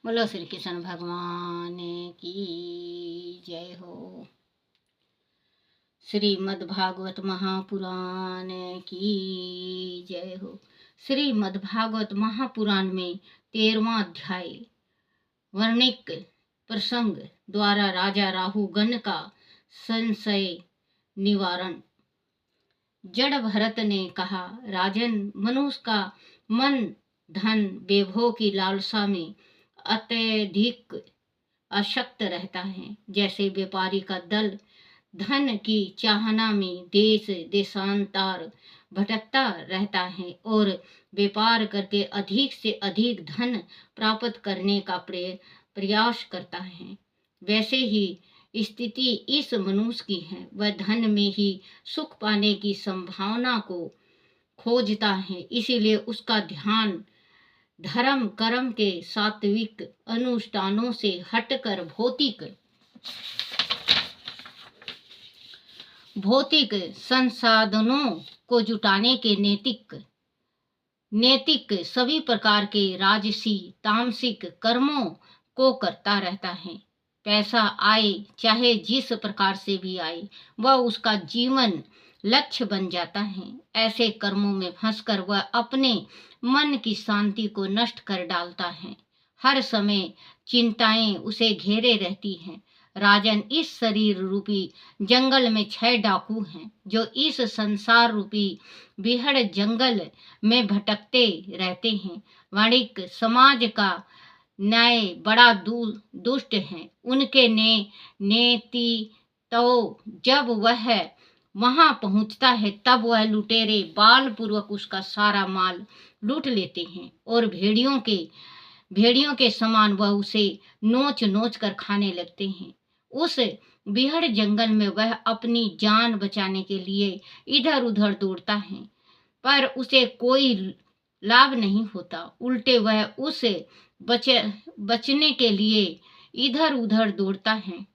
बोलो श्री कृष्ण भगवान की जय हो। श्रीमद् भागवत महापुराण की जय हो। श्रीमद् भागवत महापुराण में 13वां अध्याय वर्णिक प्रसंग द्वारा राजा राहुगण का संशय निवारण। जड़ भरत ने कहा, राजन, मनुष्य का मन धन वैभव की लालसा में अत्यधिक आसक्त रहता है। जैसे व्यापारी का दल धन की चाहना में देश देशांतर भटकता रहता है और व्यापार करके अधिक से अधिक धन प्राप्त करने का प्रयास करता है, वैसे ही स्थिति इस मनुष्य की है। वह धन में ही सुख पाने की संभावना को खोजता है, इसीलिए उसका ध्यान धर्म कर्म के सात्विक अनुष्ठानों से हटकर भौतिक संसाधनों को जुटाने के नैतिक सभी प्रकार के राजसी तामसिक कर्मों को करता रहता है। पैसा आए चाहे जिस प्रकार से भी आए, वह उसका जीवन लक्ष्य बन जाता है। ऐसे कर्मों में फंसकर वह अपने मन की शांति को नष्ट कर डालता है। हर समय चिंताएं उसे घेरे रहती हैं। राजन, इस शरीर रूपी जंगल में 6 डाकू हैं जो इस संसार रूपी बिहड़ जंगल में भटकते रहते हैं। वाणिक समाज का न्याय बड़ा दुष्ट है। उनके नेति तो जब वह वहां पहुंचता है तब वह लुटेरे बाल पूर्वक उसका सारा माल लूट लेते हैं और भेड़ियों के समान वह उसे नोच नोच कर खाने लगते हैं। उस बिहड़ जंगल में वह अपनी जान बचाने के लिए इधर उधर दौड़ता है, पर उसे कोई लाभ नहीं होता। उल्टे वह उसे बचने के लिए इधर उधर दौड़ता है,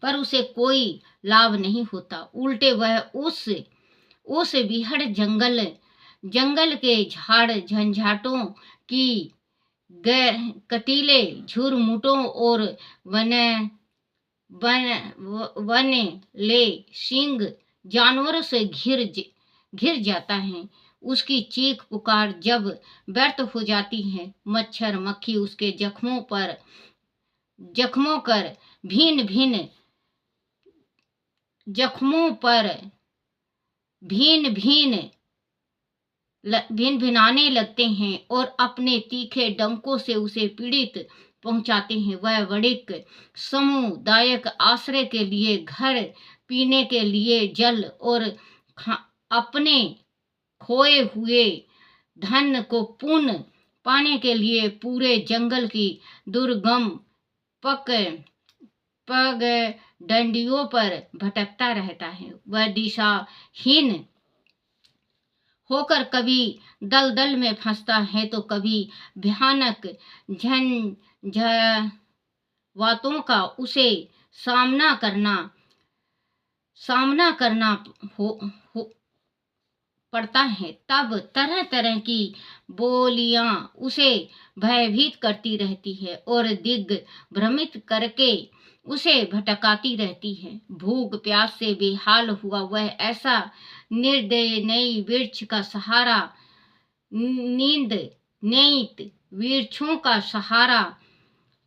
पर उसे कोई लाभ नहीं होता। उल्टे वह उस बिहड़ जंगल के झाड़ झंझाटों की कटीले झुरमुटों और ले सिंह जानवरों से घिर जाता है। उसकी चीख पुकार जब व्यर्थ हो जाती है, मच्छर मक्खी उसके जख्मों पर भिनाने लगते हैं और अपने तीखे डंकों से उसे पीड़ित पहुंचाते हैं। वह वणिक सामुदायिक आश्रय के लिए घर, पीने के लिए जल और अपने खोए हुए धन को पुनः पाने के लिए पूरे जंगल की दुर्गम पगडंडियों पर भटकता रहता है। वह दिशाहीन होकर कभी दलदल में फंसता है तो कभी भयानक झंझावातों का उसे सामना करना पड़ता है। तब तरह तरह की बोलियां उसे भयभीत करती रहती है और दिग्भ्रमित करके उसे भटकाती रहती है। भूख प्यास से बेहाल हुआ वह ऐसा निर्दय नई वृक्ष का सहारा नीत वृक्षों का सहारा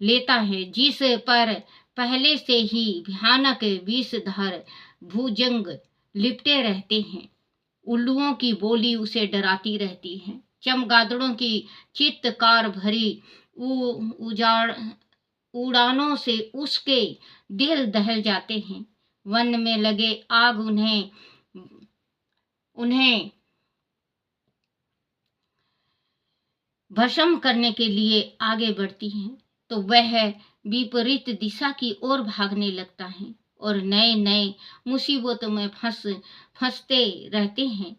लेता है, जिस पर पहले से ही भयानक विषधर भुजंग लिपटे रहते हैं। उल्लुओं की बोली उसे डराती रहती है। चमगादड़ों की चित्कार भरी उड़ानों से उसके दिल दहल जाते हैं। वन में लगे आग उन्हें भस्म करने के लिए आगे बढ़ती हैं, तो वह विपरीत दिशा की ओर भागने लगता है और नए नए मुसीबतों में फंसते रहते हैं।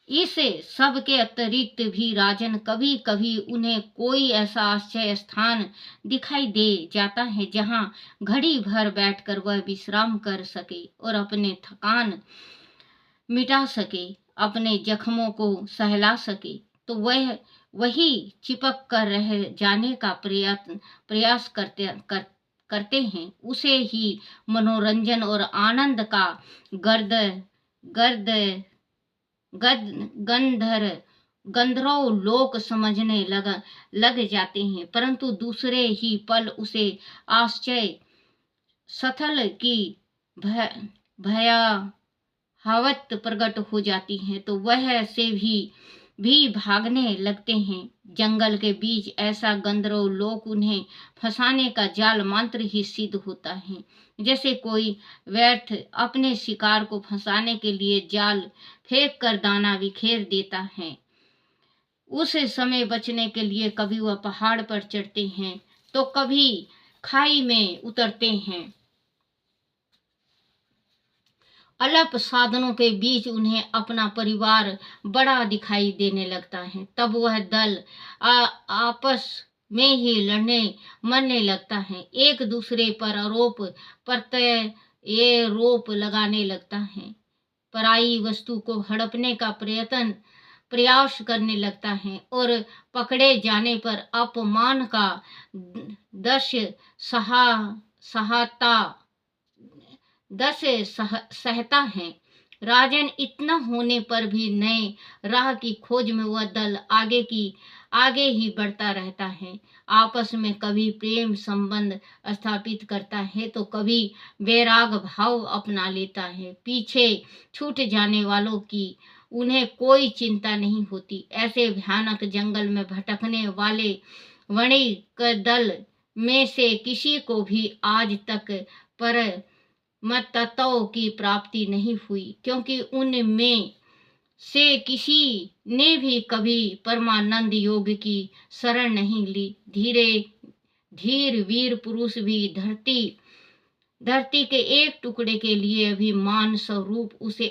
इस सब के अतिरिक्त भी राजन, कभी कभी उन्हें कोई ऐसा आश्चर्य स्थान दिखाई दे जाता है जहां घड़ी भर बैठकर वह विश्राम कर सके और अपने थकान मिटा सके, अपने जख्मों को सहला सके। तो वह वही चिपक कर रह जाने का प्रयास करते हैं, उसे ही मनोरंजन और आनंद का गर्द गर्द गद गंधर्व लोक समझने लग जाते हैं, परंतु दूसरे ही पल उसे आश्चर्य स्थल की भयावत प्रकट हो जाती है, तो वह से भी भागने लगते हैं। जंगल के बीच ऐसा गंधर्व लोक उन्हें फंसाने का जाल मंत्र ही सिद्ध होता है। जैसे कोई व्यर्थ अपने शिकार को फंसाने के लिए जाल फेंक कर दाना बिखेर देता है, उस समय बचने के लिए कभी वह पहाड़ पर चढ़ते हैं तो कभी खाई में उतरते हैं। अल्प साधनों के बीच उन्हें अपना परिवार बड़ा दिखाई देने लगता है। तब वह दल आपस में ही लड़ने मरने लगता है, एक दूसरे पर आरोप रोप लगाने लगता है, पराई वस्तु को हड़पने का प्रयास करने लगता है और पकड़े जाने पर अपमान का दृश्य सहता है। राजन इतना होने पर भी नए राह की खोज में वह दल आगे ही बढ़ता रहता है। आपस में कभी प्रेम संबंध स्थापित करता है तो कभी वैराग भाव अपना लेता है। पीछे छूट जाने वालों की उन्हें कोई चिंता नहीं होती। ऐसे भयानक जंगल में भटकने वाले वणिक दल में से किसी को भी आज तक पर मतत्व की प्राप्ति नहीं हुई, क्योंकि उनमें से किसी ने भी कभी परमानंद योग की शरण नहीं ली। धीर वीर पुरुष भी धरती के एक टुकड़े के लिए अभिमान स्वरूप उसे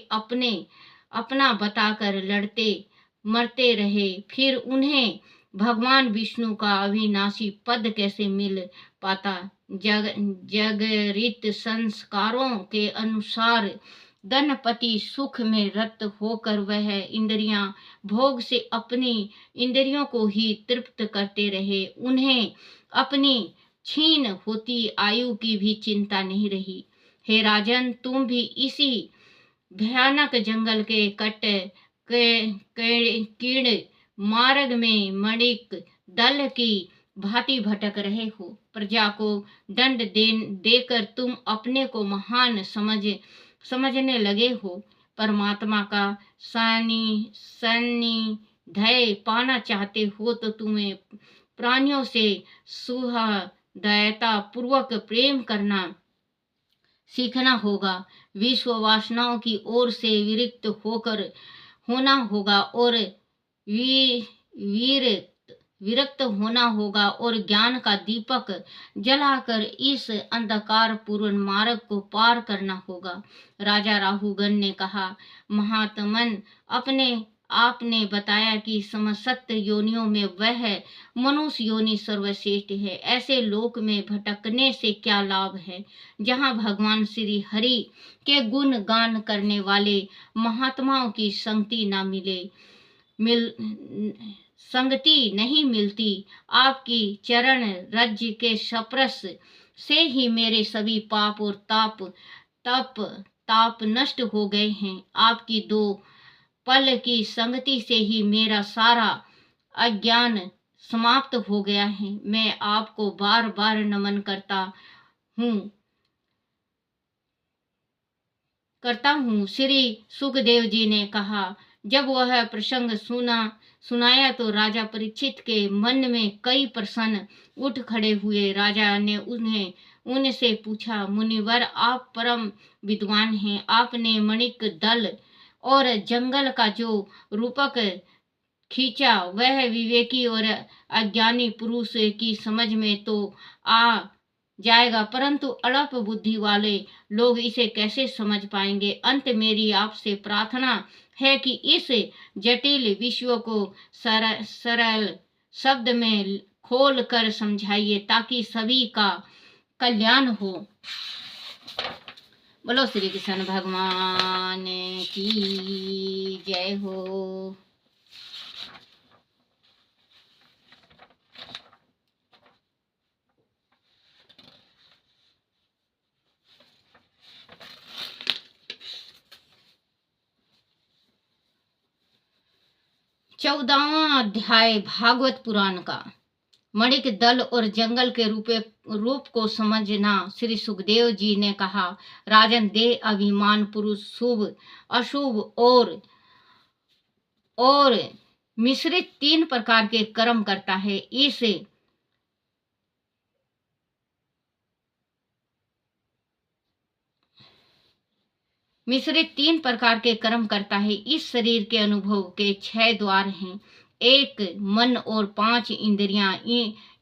अपना बताकर लड़ते मरते रहे, फिर उन्हें भगवान विष्णु का अविनाशी पद कैसे मिल पाता। जगरित संस्कारों के अनुसार धनपति सुख में रत होकर वह इंद्रियां भोग से अपनी इंद्रियों को ही तृप्त करते रहे। उन्हें अपनी क्षीण होती आयु की भी चिंता नहीं रही। हे राजन, तुम भी इसी भयानक जंगल के कीर्ण मार्ग में मणिक दल की भांति भटक रहे हो। प्रजा को दंड देकर तुम अपने को महान समझने लगे हो। परमात्मा का सान्निध्य पाना चाहते हो तो तुम्हें प्राणियों से सुहृदयता पूर्वक प्रेम करना सीखना होगा। विश्व वासनाओं की ओर से विरक्त होना होगा और विरक्त होना होगा और ज्ञान का दीपक जलाकर इस अंधकार पूर्ण मार्ग को पार करना होगा। राजा राहुगण ने कहा, महात्मन, आपने बताया कि समस्त योनियों में वह मनुष्य योनि सर्वश्रेष्ठ है। ऐसे लोक में भटकने से क्या लाभ है जहाँ भगवान श्री हरि के गुण गान करने वाले महात्माओं की संगति नहीं मिलती। आपकी चरण रज के स्पर्श से ही मेरे सभी पाप और ताप नष्ट हो गए हैं। आपकी 2 पल की संगति से ही मेरा सारा अज्ञान समाप्त हो गया है। मैं आपको बार बार नमन करता हूँ। श्री सुखदेव जी ने कहा। जब वह प्रसंग सुनाया तो राजा परीक्षित के मन में कई प्रश्न उठ खड़े हुए। राजा ने उनसे पूछा, मुनिवर, आप परम विद्वान हैं। आपने मणिक दल और जंगल का जो रूपक खींचा वह विवेकी और अज्ञानी पुरुष की समझ में तो आ जाएगा, परंतु अल्प बुद्धि वाले लोग इसे कैसे समझ पाएंगे। अंत मेरी आपसे प्रार्थना है कि इस जटिल विषय को सरल शब्द में खोल कर समझाइए ताकि सभी का कल्याण हो। बोलो श्री कृष्ण भगवान की जय हो। 14वां अध्याय भागवत पुराण का। मणिक दल और जंगल के रूप को समझना। श्री सुखदेव जी ने कहा, राजन, देह अभिमान पुरुष शुभ अशुभ और मिश्रित 3 प्रकार के कर्म करता है। मिश्रित 3 प्रकार के कर्म करता है। इस शरीर के अनुभव के 6 द्वार हैं। 1 मन और 5 इंद्रियां,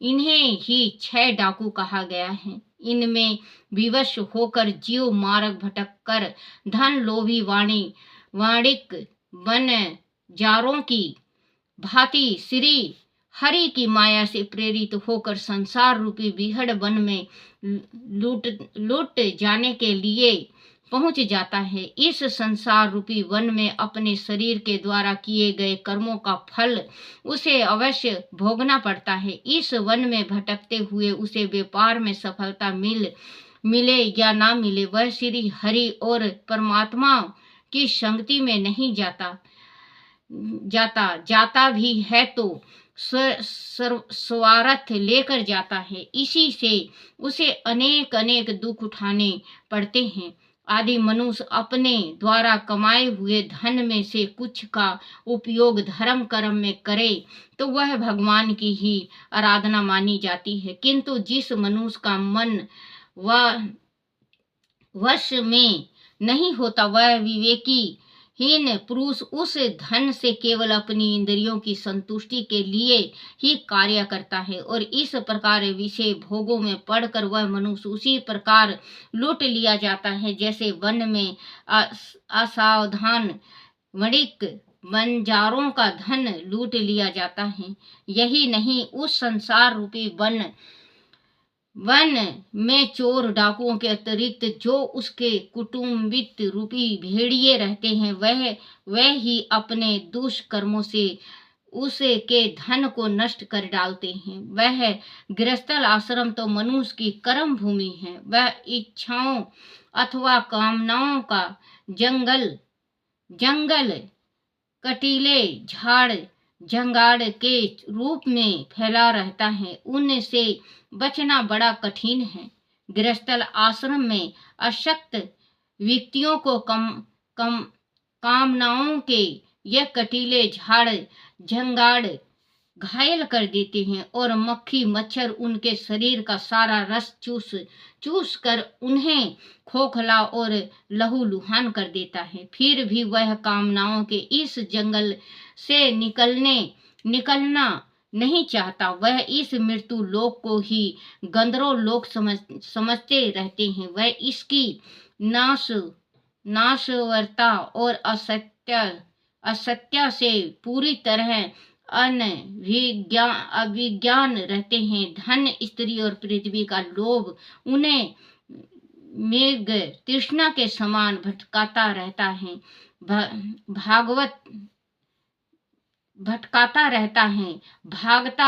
इन्हें ही 6 डाकू कहा गया है। इनमें विवश होकर जीव मार्ग भटक कर धन लोभी वाणिक बनजारों की भांति श्री हरि की माया से प्रेरित होकर संसार रूपी विहड़ वन में लूट जाने के लिए पहुंच जाता है। इस संसार रूपी वन में अपने शरीर के द्वारा किए गए कर्मों का फल उसे अवश्य भोगना पड़ता है। इस वन में भटकते हुए उसे व्यापार में सफलता मिले या ना मिले, वह श्री हरि और परमात्मा की संगति में नहीं जाता भी है तो स्वार्थ लेकर जाता है। इसी से उसे अनेक दुख उठाने पड़ते हैं। आदि मनुष्य अपने द्वारा कमाए हुए धन में से कुछ का उपयोग धर्म कर्म में करे तो वह भगवान की ही आराधना मानी जाती है। किंतु जिस मनुष्य का मन वश में नहीं होता, वह विवेकी हीन पुरुष उस धन से केवल अपनी इंद्रियों की संतुष्टि के लिए ही कार्य करता है और इस प्रकार विषय भोगों में पड़कर वह मनुष्य उसी प्रकार लूट लिया जाता है जैसे वन में असावधान वणिक बनजारों का धन लूट लिया जाता है। यही नहीं, उस संसार रूपी वन में चोर डाकुओं के अतिरिक्त जो उसके कुटुंबित रूपी भेड़िए रहते हैं, वह ही अपने दुष्कर्मों से उसके धन को नष्ट कर डालते हैं। वह गृहस्थल आश्रम तो मनुष्य की कर्म भूमि है। वह इच्छाओं अथवा कामनाओं का जंगल कटीले झाड़ जंगाड़ के रूप में फैला रहता है। उनसे बचना बड़ा कठिन है। गृहस्थल आश्रम में अशक्त व्यक्तियों को कामनाओं के यह कटीले झाड़ झंगाड़ घायल कर देते हैं और मक्खी मच्छर उनके शरीर का सारा रस चूस कर उन्हें खोखला और लहूलुहान कर देता है। फिर भी वह कामनाओं के इस जंगल से निकलना नहीं चाहता। वह इस मृत्यु लोक को ही गंधर्व लोक समझते रहते हैं। वह इसकी नाशवरता और असत्य से पूरी तरह अविज्ञान रहते हैं। धन, स्त्री और पृथ्वी का लोभ उन्हें मेघ तृष्णा के समान भटकाता रहता भागता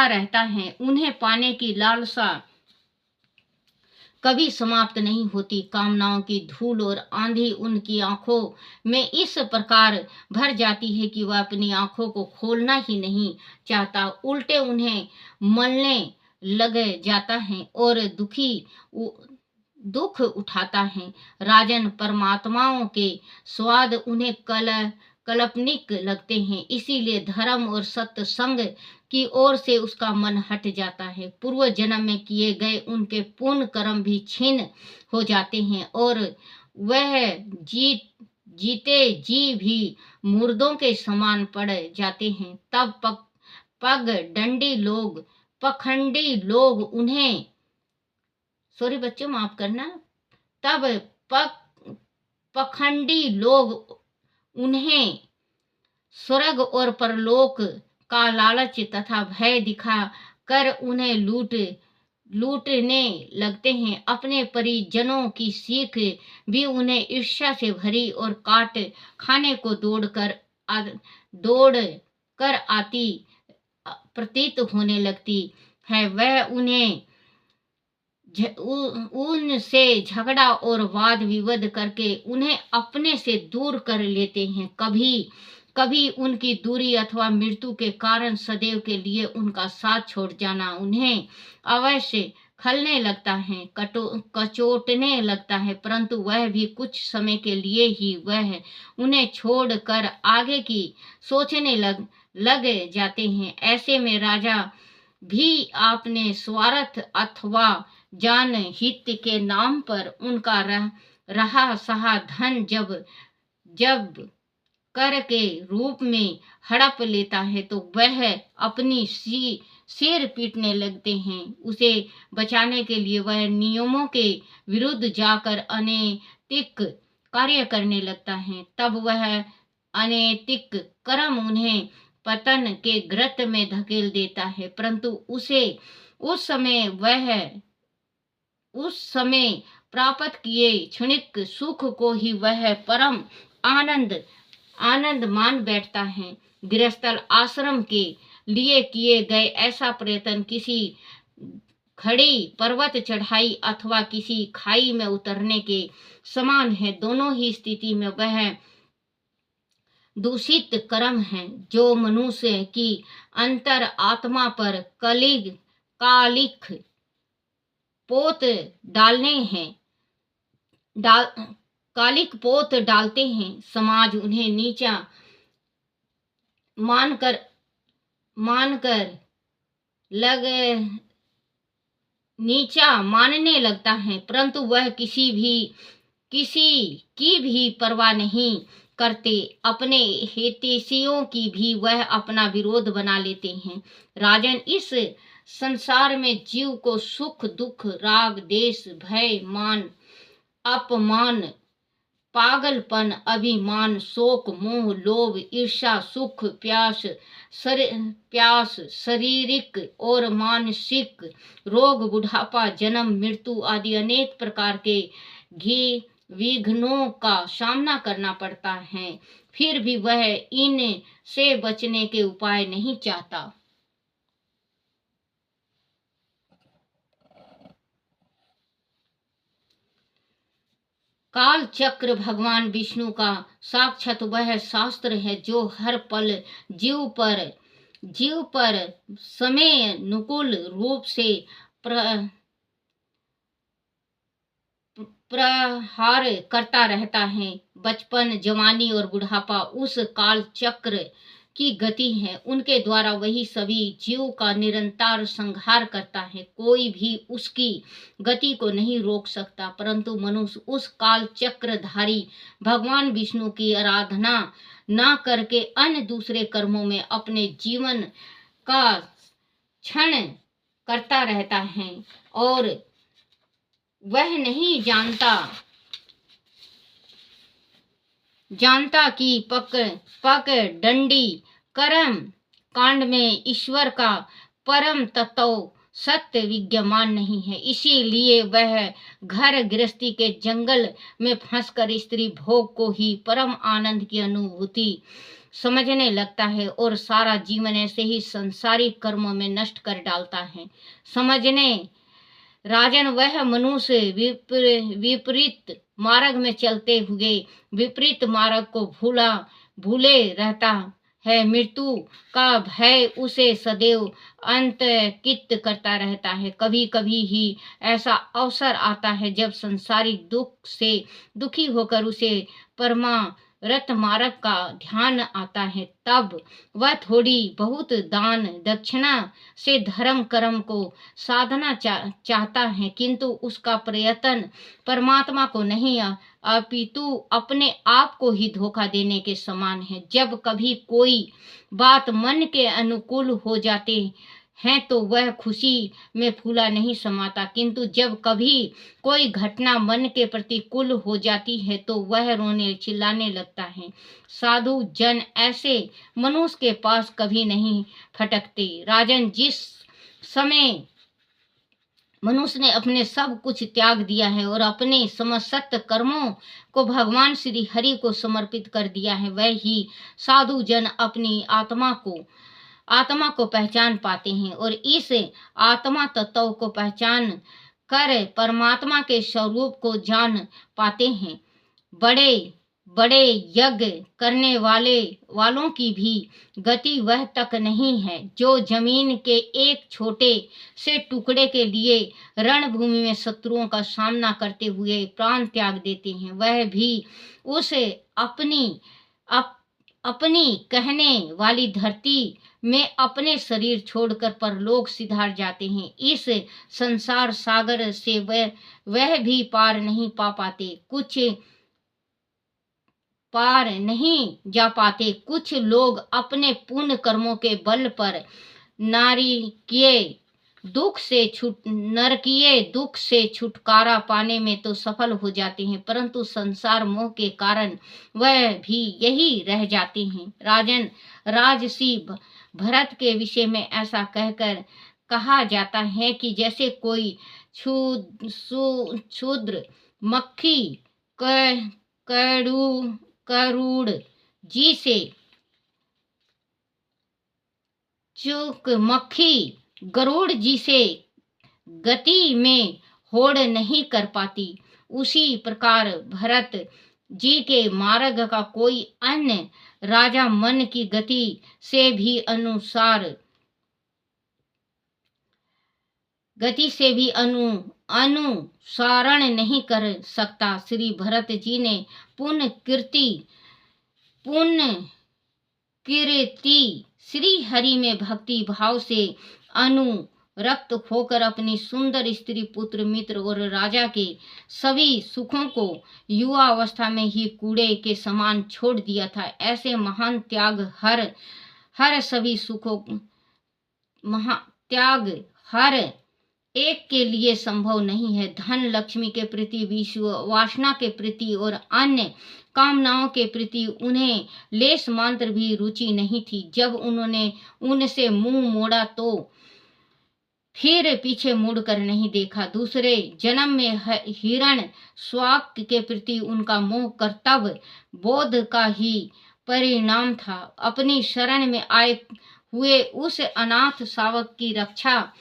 रहता है। उन्हें पाने की लालसा कभी समाप्त नहीं होती। कामनाओं की धूल और आंधी उनकी आंखों में इस प्रकार भर जाती है कि वह अपनी आंखों को खोलना ही नहीं चाहता, उल्टे उन्हें मलने लग जाता है और दुख उठाता है। राजन, परमात्माओं के स्वाद उन्हें कल्पनिक लगते हैं, इसीलिए धर्म और सत्य संग की ओर से उसका मन हट जाता है। पूर्व जन्म में किए गए उनके पुण्य कर्म भी छीन हो जाते हैं और वह जीते जी भी मुर्दों के समान पड़ जाते हैं। तब पखंडी लोग उन्हें पखंडी लोग उन्हें स्वर्ग और परलोक का लालच तथा भय दिखा कर उन्हें लूटने लगते हैं। अपने परिजनों की सीख भी उन्हें ईर्ष्या से भरी और काट खाने को दौड़ कर आती प्रतीत होने लगती है। वह उनसे झगड़ा और वाद विवाद करके उन्हें अपने से दूर कर लेते हैं। कभी कभी उनकी दूरी अथवा मृत्यु के कारण सदैव के लिए उनका साथ छोड़ जाना उन्हें अवश्य खलने लगता है, कचोटने लगता है, परंतु वह भी कुछ समय के लिए ही वह उन्हें छोड़कर आगे की सोचने लग जाते हैं। ऐसे में राजा भी अपने स्वार्थ अथवा जान हित के नाम पर उनका रहा सहा धन जब कर के रूप में हड़प लेता है तो वह अपनी सिर पीटने लगते हैं। उसे बचाने के लिए वह नियमों के विरुद्ध जाकर अनैतिक कार्य करने लगता है। तब वह अनैतिक कर्म उन्हें पतन के गर्त में धकेल देता है, परंतु उस समय प्राप्त किए क्षणिक सुख को ही वह परम आनंद मान बैठता है। गृहस्थ आश्रम के लिए किए गए ऐसा प्रयत्न किसी खड़ी पर्वत चढ़ाई अथवा किसी खाई में उतरने के समान है। दोनों ही स्थिति में वह दूषित कर्म है जो मनुष्य की अंतर आत्मा पर कालिक पोत डालते हैं। समाज उन्हें नीचा मानने लगता है, परंतु वह किसी की भी परवाह नहीं करते। अपने हितैषियों की भी वह अपना विरोध बना लेते हैं। राजन, इस संसार में जीव को सुख दुख, राग देश, भय, मान अपमान, पागलपन, अभिमान, शोक, मोह, लोभ, ईर्ष्या, सुख, प्यास, शारीरिक और मानसिक रोग, बुढ़ापा, जन्म, मृत्यु आदि अनेक प्रकार के विघ्नों का सामना करना पड़ता है। फिर भी वह इन से बचने के उपाय नहीं चाहता। काल चक्र भगवान विष्णु का साक्षात वह शास्त्र है जो हर पल जीव पर समय अनुकूल रूप से प्रहार करता रहता है। बचपन, जवानी और बुढ़ापा उस काल चक्र की गति है। उनके द्वारा वही सभी जीव का निरंतर संहार करता है। कोई भी उसकी गति को नहीं रोक सकता, परंतु मनुष्य उस काल चक्रधारी भगवान विष्णु की आराधना न करके अन्य दूसरे कर्मों में अपने जीवन का क्षण करता रहता है और वह नहीं जानता कि पक डंडी कर्म कांड में ईश्वर का परम तत्व सत्य विद्यमान नहीं है। इसीलिए वह घर गृहस्थी के जंगल में फंसकर स्त्री भोग को ही परम आनंद की अनुभूति समझने लगता है और सारा जीवन ऐसे ही संसारिक कर्मों में नष्ट कर डालता है। समझने राजन, वह मनुष्य विपरीत मार्ग में चलते हुए विपरीत मार्ग को भूले रहता है। मृत्यु का भय उसे सदैव आतंकित करता रहता है। कभी कभी ही ऐसा अवसर आता है जब संसारिक दुख से दुखी होकर उसे परमार्थ मार्ग का ध्यान आता है। तब वह थोड़ी बहुत दान दक्षिणा से धर्म कर्म को साधना चाहता है, किंतु उसका प्रयत्न परमात्मा को नहीं अपितु अपने आप को ही धोखा देने के समान है। जब कभी कोई बात मन के अनुकूल हो जाते हैं तो वह खुशी में फूला नहीं समाता, किंतु जब कभी कोई घटना मन के प्रतिकूल हो जाती है तो वह रोने चिल्लाने लगता है। साधु जन ऐसे मनुष्य के पास कभी नहीं फटकते। राजन, जिस समय मनुष्य ने अपने सब कुछ त्याग दिया है और अपने समस्त कर्मों को भगवान श्री हरि को समर्पित कर दिया है, वह ही साधु जन अपनी आत्मा को पहचान पाते हैं और इस आत्मा तत्व को पहचान कर परमात्मा के स्वरूप को जान पाते हैं। बड़े बड़े यज्ञ करने वालों की भी गति वह तक नहीं है जो जमीन के एक छोटे से टुकड़े के लिए रणभूमि में शत्रुओं का सामना करते हुए प्राण त्याग देते हैं। वह भी उसे अपनी कहने वाली धरती में अपने शरीर छोड़कर परलोक सिधार जाते हैं। इस संसार सागर से वह भी पार नहीं जा पाते। कुछ लोग अपने पुण्य कर्मों के बल पर नरकीय दुख से छुटकारा पाने में तो सफल हो जाते हैं, परंतु संसार मोह के कारण वह भी यही रह जाते हैं। राजन राजसी भरत के विषय में ऐसा कहकर कहा जाता है कि जैसे कोई क्षुद्र मक्खी करूड़ जी से गरुड़ जी से गति में होड़ नहीं कर पाती, उसी प्रकार भरत जी के मार्ग का कोई अन्य राजा मन की गति से भी अनुसारण नहीं कर सकता। श्री भरत जी ने पुण्य कीर्ति श्री हरि में भक्ति भाव से अनुरक्त होकर अपनी सुंदर स्त्री, पुत्र, मित्र और राजा के सभी सुखों को युवा अवस्था में ही कूड़े के समान छोड़ दिया था। ऐसे महान त्याग हर एक के लिए संभव नहीं है। धन लक्ष्मी के प्रति, विश्व वासना के प्रति और अन्य कामनाओं के प्रति उन्हें लेश मात्र भी रुचि नहीं थी। जब उन्होंने उनसे मुंह मोड़ा तो फिर पीछे मुड़कर नहीं देखा। दूसरे जन्म में हिरण स्वाक के प्रति उनका मोह कर्तव्य बोध का ही परिणाम था। अपनी शरण में आए हुए उस अनाथ शावक की रक्षा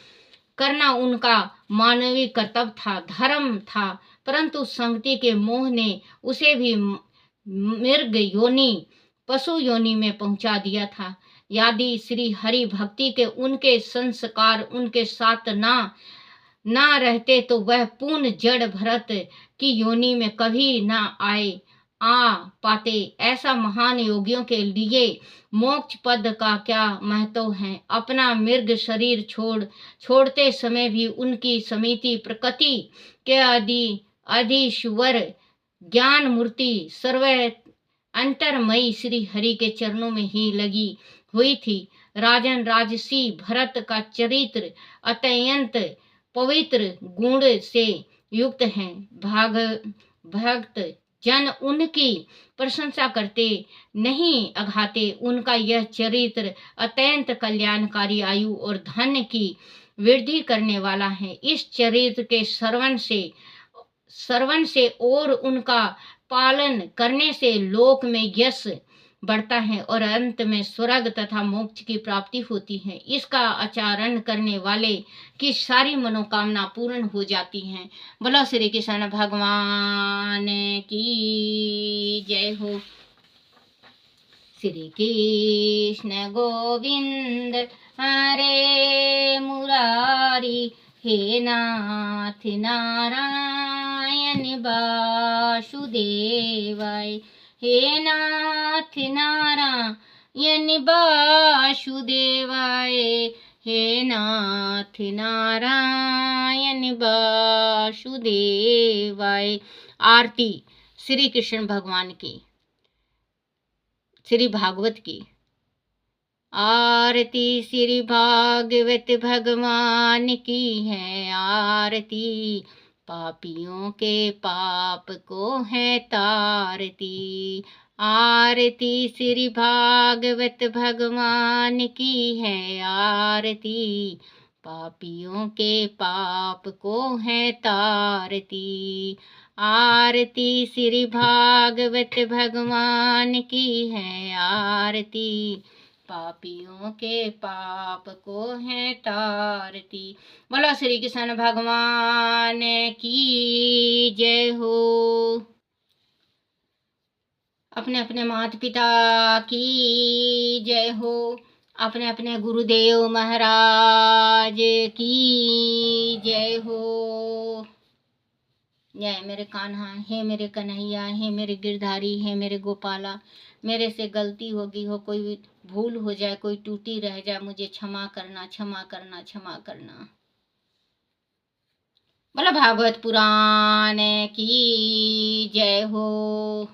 करना उनका मानवीय कर्तव्य था, धर्म था, परंतु संगति के मोह ने उसे भी मृग योनि, पशु योनि में पहुंचा दिया था। यदि श्री हरि भक्ति के उनके संस्कार उनके साथ ना रहते तो वह पूर्ण जड़ भरत की योनि में कभी ना आ पाते। ऐसा महान योगियों के लिए मोक्ष पद का क्या महत्व है। अपना मृग शरीर छोड़ते समय भी उनकी समिति प्रकृति के अधीश्वर ज्ञान मूर्ति सर्व अंतरमयी श्री हरि के चरणों में ही लगी हुई थी। राजन राजसी भरत का चरित्र अत्यंत पवित्र गुण से युक्त है। भक्त जन उनकी प्रशंसा करते नहीं अघाते। उनका यह चरित्र अत्यंत कल्याणकारी, आयु और धन की वृद्धि करने वाला है। इस चरित्र के श्रवण से और उनका पालन करने से लोक में यश बढ़ता है और अंत में स्वर्ग तथा मोक्ष की प्राप्ति होती है। इसका आचरण करने वाले की सारी मनोकामना पूर्ण हो जाती हैं। बोलो श्री कृष्ण भगवान की जय हो। श्री कृष्ण गोविंद हरे मुरारी, हे नाथ नारायण वासुदेवाय, हे नाथ नारायण वासुदेवाय, हे नाथ नारायण वासुदेवाय। आरती श्री कृष्ण भगवान की, श्री भागवत की। आरती श्री भागवत भगवान की है, आरती पापियों के पाप को है तारती। आरती श्री भागवत भगवान की है, आरती पापियों के पाप को है तारती। आरती श्री भागवत भगवान की है, आरती पापियों के पाप को है तारती। बोलो श्री कृष्ण भगवान की जय हो। अपने अपने माता पिता की जय हो, अपने अपने गुरुदेव महाराज की जय हो। जय मेरे कान्हा, हे मेरे कन्हैया, हे मेरे गिरधारी, हे मेरे गोपाला, मेरे से गलती होगी हो, कोई भूल हो जाए, कोई टूटी रह जाए, मुझे क्षमा करना, क्षमा करना, क्षमा करना। बोला भागवत पुराण की जय हो।